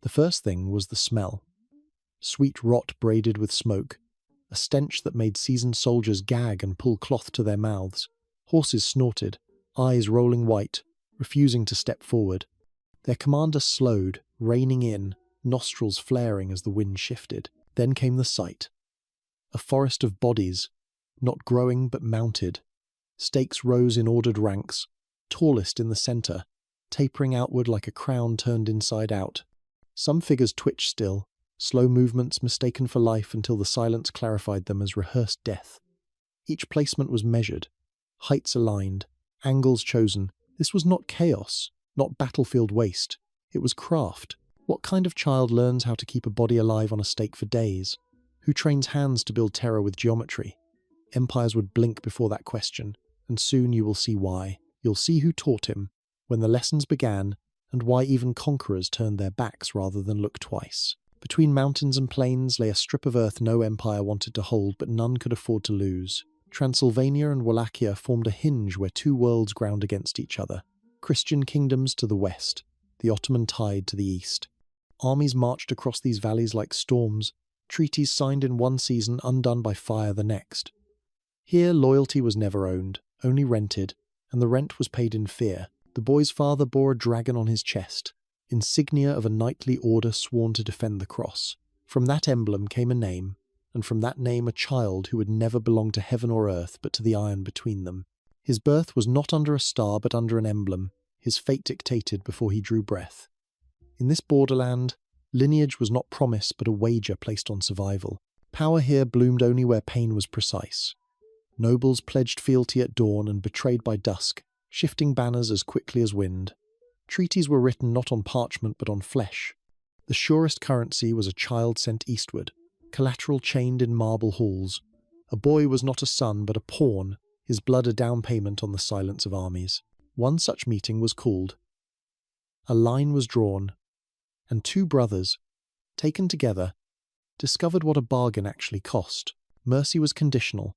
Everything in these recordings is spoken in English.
The first thing was the smell. Sweet rot braided with smoke, a stench that made seasoned soldiers gag and pull cloth to their mouths. Horses snorted, eyes rolling white, refusing to step forward. Their commander slowed, reining in, nostrils flaring as the wind shifted. Then came the sight. A forest of bodies, not growing but mounted. Stakes rose in ordered ranks, tallest in the centre, tapering outward like a crown turned inside out. Some figures twitched still, slow movements mistaken for life until the silence clarified them as rehearsed death. Each placement was measured, heights aligned, angles chosen. This was not chaos, not battlefield waste. It was craft. What kind of child learns how to keep a body alive on a stake for days? Who trains hands to build terror with geometry? Empires would blink before that question, and soon you will see why. You'll see who taught him, when the lessons began, and why even conquerors turned their backs rather than look twice. Between mountains and plains lay a strip of earth no empire wanted to hold, but none could afford to lose. Transylvania and Wallachia formed a hinge where two worlds ground against each other. Christian kingdoms to the west, the Ottoman tide to the east. Armies marched across these valleys like storms, treaties signed in one season undone by fire the next. Here loyalty was never owned, only rented, and the rent was paid in fear. The boy's father bore a dragon on his chest, insignia of a knightly order sworn to defend the cross. From that emblem came a name, and from that name a child who would never belong to heaven or earth but to the iron between them. His birth was not under a star but under an emblem, his fate dictated before he drew breath. In this borderland, lineage was not promise but a wager placed on survival. Power here bloomed only where pain was precise. Nobles pledged fealty at dawn and betrayed by dusk, shifting banners as quickly as wind. Treaties were written not on parchment but on flesh. The surest currency was a child sent eastward, collateral chained in marble halls. A boy was not a son but a pawn, his blood a down payment on the silence of armies. One such meeting was called. A line was drawn, and two brothers, taken together, discovered what a bargain actually cost. Mercy was conditional.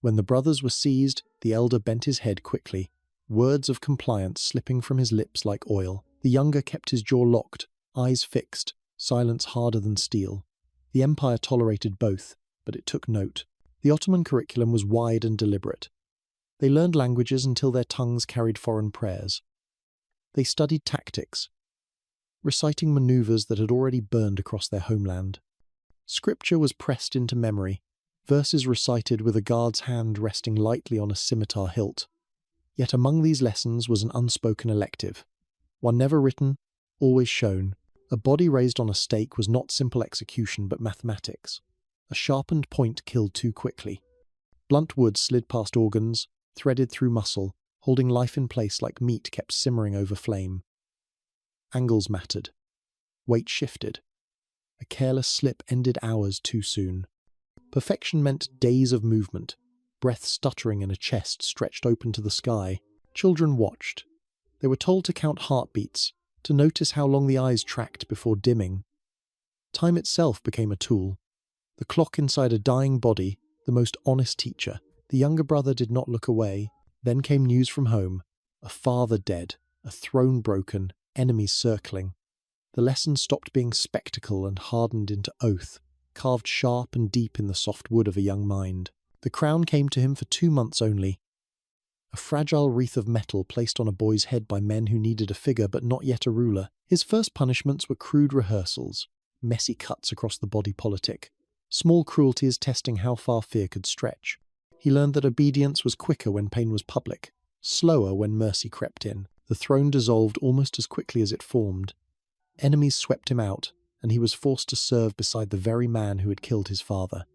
When the brothers were seized, the elder bent his head quickly, words of compliance slipping from his lips like oil. The younger kept his jaw locked, eyes fixed, silence harder than steel. The empire tolerated both, but it took note. The Ottoman curriculum was wide and deliberate. They learned languages until their tongues carried foreign prayers. They studied tactics, reciting maneuvers that had already burned across their homeland. Scripture was pressed into memory, verses recited with a guard's hand resting lightly on a scimitar hilt. Yet among these lessons was an unspoken elective, one never written, always shown. A body raised on a stake was not simple execution but mathematics. A sharpened point killed too quickly. Blunt wood slid past organs, threaded through muscle, holding life in place like meat kept simmering over flame. Angles mattered. Weight shifted. A careless slip ended hours too soon. Perfection meant days of movement, breath stuttering in a chest stretched open to the sky. Children watched. They were told to count heartbeats, to notice how long the eyes tracked before dimming. Time itself became a tool. The clock inside a dying body, the most honest teacher. The younger brother did not look away. Then came news from home. A father dead, a throne broken, enemies circling. The lesson stopped being spectacle and hardened into oath, carved sharp and deep in the soft wood of a young mind. The crown came to him for 2 months only. A fragile wreath of metal placed on a boy's head by men who needed a figure but not yet a ruler. His first punishments were crude rehearsals, messy cuts across the body politic, small cruelties testing how far fear could stretch. He learned that obedience was quicker when pain was public, slower when mercy crept in. The throne dissolved almost as quickly as it formed. Enemies swept him out, and he was forced to serve beside the very man who had killed his father.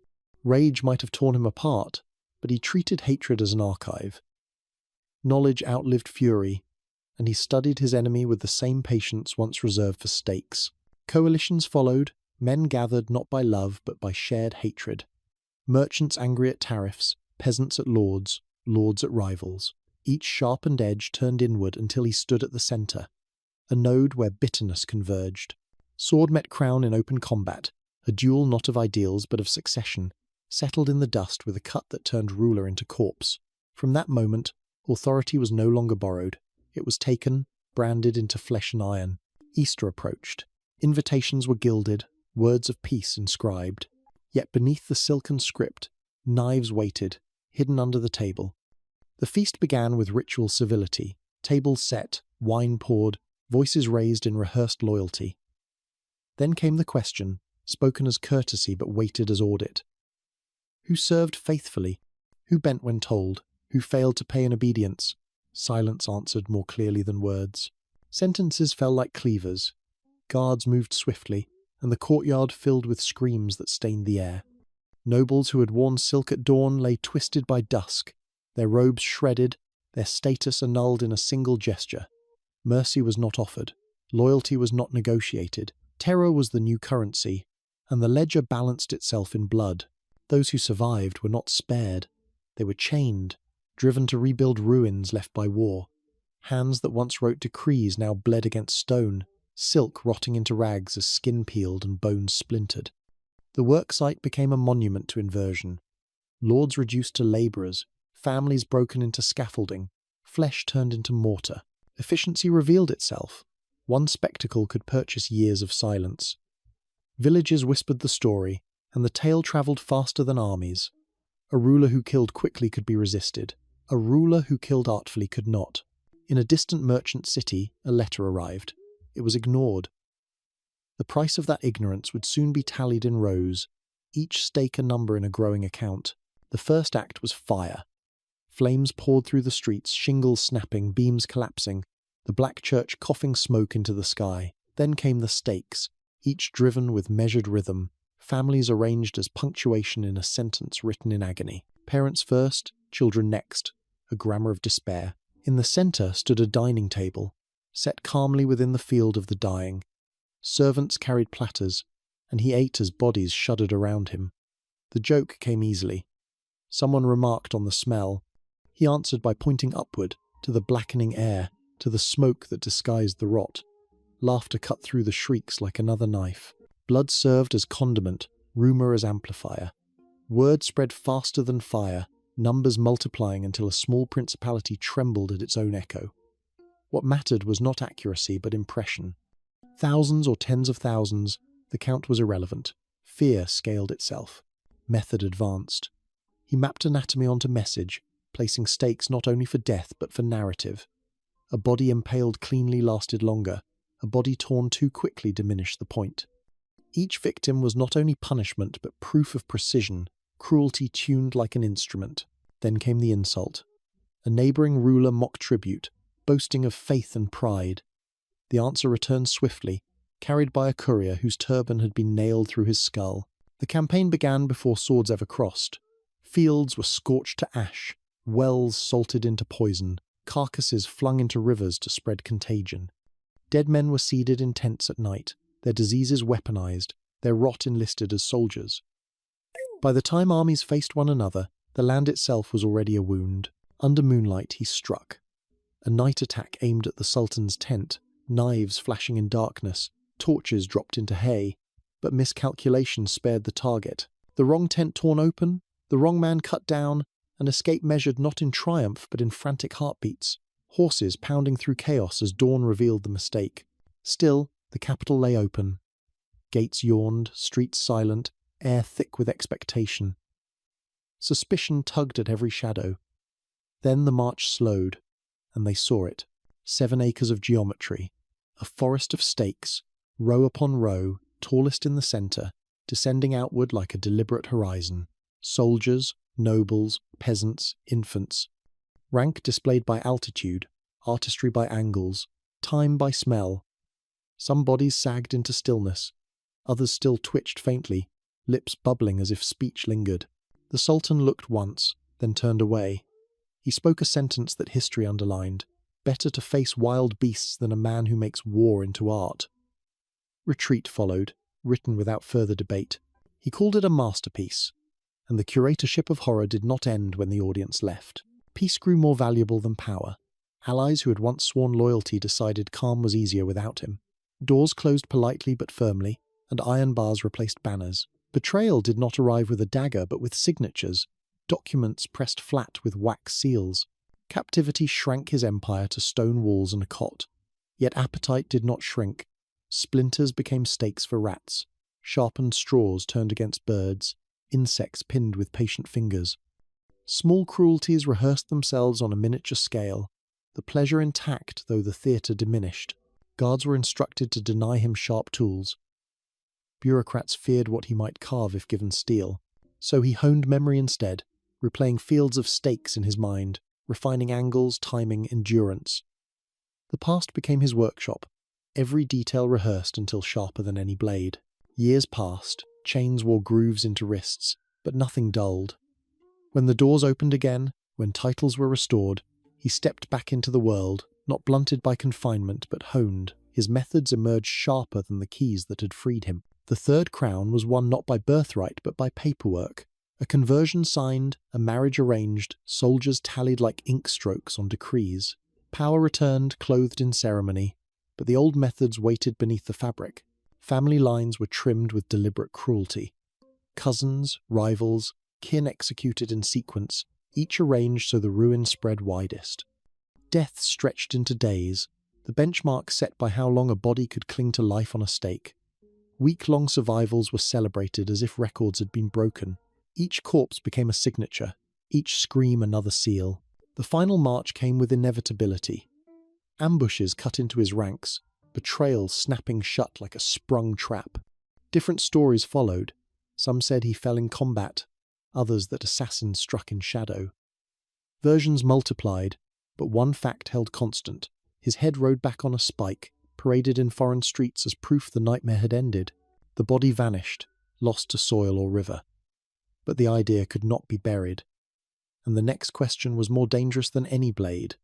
Rage might have torn him apart, but he treated hatred as an archive. Knowledge outlived fury, and he studied his enemy with the same patience once reserved for stakes. Coalitions followed, men gathered not by love but by shared hatred. Merchants angry at tariffs, peasants at lords, lords at rivals. Each sharpened edge turned inward until he stood at the centre, a node where bitterness converged. Sword met crown in open combat, a duel not of ideals but of succession, settled in the dust with a cut that turned ruler into corpse. From that moment, authority was no longer borrowed. It was taken, branded into flesh and iron. Easter approached. Invitations were gilded, words of peace inscribed. Yet beneath the silken script, knives waited, hidden under the table. The feast began with ritual civility, tables set, wine poured, voices raised in rehearsed loyalty. Then came the question, spoken as courtesy but weighted as audit. Who served faithfully? Who bent when told? Who failed to pay in obedience? Silence answered more clearly than words. Sentences fell like cleavers. Guards moved swiftly, and the courtyard filled with screams that stained the air. Nobles who had worn silk at dawn lay twisted by dusk, their robes shredded, their status annulled in a single gesture. Mercy was not offered. Loyalty was not negotiated. Terror was the new currency, and the ledger balanced itself in blood. Those who survived were not spared. They were chained, driven to rebuild ruins left by war. Hands that once wrote decrees now bled against stone, silk rotting into rags as skin peeled and bones splintered. The worksite became a monument to inversion. Lords reduced to labourers, families broken into scaffolding, flesh turned into mortar. Efficiency revealed itself. One spectacle could purchase years of silence. Villages whispered the story, and the tale travelled faster than armies. A ruler who killed quickly could be resisted. A ruler who killed artfully could not. In a distant merchant city, a letter arrived. It was ignored. The price of that ignorance would soon be tallied in rows, each stake a number in a growing account. The first act was fire. Flames poured through the streets, shingles snapping, beams collapsing, the black church coughing smoke into the sky. Then came the stakes, each driven with measured rhythm, families arranged as punctuation in a sentence written in agony. Parents first, children next, a grammar of despair. In the centre stood a dining table, set calmly within the field of the dying. Servants carried platters, and he ate as bodies shuddered around him. The joke came easily. Someone remarked on the smell. He answered by pointing upward, to the blackening air, to the smoke that disguised the rot. Laughter cut through the shrieks like another knife. Blood served as condiment, rumour as amplifier. Word spread faster than fire, numbers multiplying until a small principality trembled at its own echo. What mattered was not accuracy but impression. Thousands or tens of thousands, the count was irrelevant. Fear scaled itself. Method advanced. He mapped anatomy onto message, placing stakes not only for death but for narrative. A body impaled cleanly lasted longer. A body torn too quickly diminished the point. Each victim was not only punishment but proof of precision, cruelty tuned like an instrument. Then came the insult. A neighbouring ruler mocked tribute, boasting of faith and pride. The answer returned swiftly, carried by a courier whose turban had been nailed through his skull. The campaign began before swords ever crossed. Fields were scorched to ash, wells salted into poison, carcasses flung into rivers to spread contagion. Dead men were seeded in tents at night, their diseases weaponized, their rot enlisted as soldiers. By the time armies faced one another, the land itself was already a wound. Under moonlight he struck. A night attack aimed at the Sultan's tent, knives flashing in darkness, torches dropped into hay, but miscalculation spared the target. The wrong tent torn open, the wrong man cut down, an escape measured not in triumph but in frantic heartbeats, horses pounding through chaos as dawn revealed the mistake. Still, the capital lay open. Gates yawned, streets silent, air thick with expectation. Suspicion tugged at every shadow. Then the march slowed, and they saw it. 7 acres of geometry, a forest of stakes, row upon row, tallest in the centre, descending outward like a deliberate horizon. Soldiers, nobles, peasants, infants. Rank displayed by altitude, artistry by angles, time by smell. Some bodies sagged into stillness, others still twitched faintly, lips bubbling as if speech lingered. The Sultan looked once, then turned away. He spoke a sentence that history underlined. Better to face wild beasts than a man who makes war into art. Retreat followed, written without further debate. He called it a masterpiece, and the curatorship of horror did not end when the audience left. Peace grew more valuable than power. Allies who had once sworn loyalty decided calm was easier without him. Doors closed politely but firmly, and iron bars replaced banners. Betrayal did not arrive with a dagger but with signatures, documents pressed flat with wax seals. Captivity shrank his empire to stone walls and a cot. Yet appetite did not shrink. Splinters became stakes for rats, sharpened straws turned against birds, insects pinned with patient fingers. Small cruelties rehearsed themselves on a miniature scale, the pleasure intact though the theatre diminished. Guards were instructed to deny him sharp tools. Bureaucrats feared what he might carve if given steel, so he honed memory instead, replaying fields of stakes in his mind, refining angles, timing, endurance. The past became his workshop, every detail rehearsed until sharper than any blade. Years passed, chains wore grooves into wrists, but nothing dulled. When the doors opened again, when titles were restored, he stepped back into the world, not blunted by confinement but honed. His methods emerged sharper than the keys that had freed him. The third crown was won not by birthright but by paperwork. A conversion signed, a marriage arranged, soldiers tallied like ink strokes on decrees. Power returned, clothed in ceremony, but the old methods waited beneath the fabric. Family lines were trimmed with deliberate cruelty. Cousins, rivals, kin executed in sequence, each arranged so the ruin spread widest. Death stretched into days, the benchmark set by how long a body could cling to life on a stake. Week-long survivals were celebrated as if records had been broken. Each corpse became a signature, each scream another seal. The final march came with inevitability. Ambushes cut into his ranks, betrayal snapping shut like a sprung trap. Different stories followed. Some said he fell in combat, others that assassins struck in shadow. Versions multiplied, but one fact held constant. His head rode back on a spike, paraded in foreign streets as proof the nightmare had ended. The body vanished, lost to soil or river. But the idea could not be buried. And the next question was more dangerous than any blade.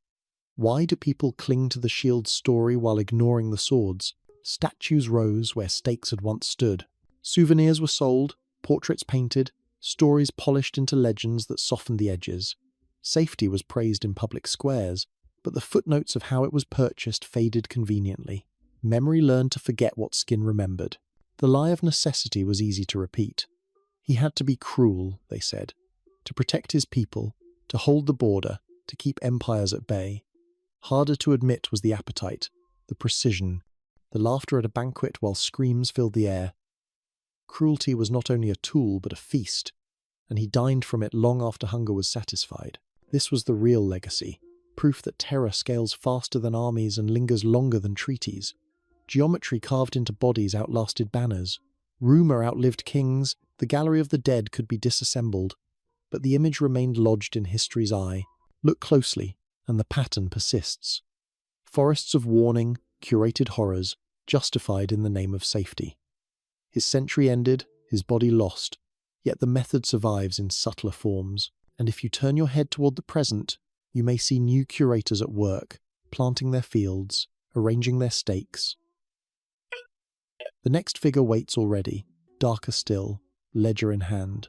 Why do people cling to the shield's story while ignoring the swords? Statues rose where stakes had once stood. Souvenirs were sold, portraits painted, stories polished into legends that softened the edges. Safety was praised in public squares, but the footnotes of how it was purchased faded conveniently. Memory learned to forget what skin remembered. The lie of necessity was easy to repeat. He had to be cruel, they said, to protect his people, to hold the border, to keep empires at bay. Harder to admit was the appetite, the precision, the laughter at a banquet while screams filled the air. Cruelty was not only a tool but a feast, and he dined from it long after hunger was satisfied. This was the real legacy, proof that terror scales faster than armies and lingers longer than treaties. Geometry carved into bodies outlasted banners. Rumour outlived kings, the gallery of the dead could be disassembled, but the image remained lodged in history's eye. Look closely, and the pattern persists. Forests of warning, curated horrors, justified in the name of safety. His century ended, his body lost, yet the method survives in subtler forms. And if you turn your head toward the present, you may see new curators at work, planting their fields, arranging their stakes. The next figure waits already, darker still, ledger in hand.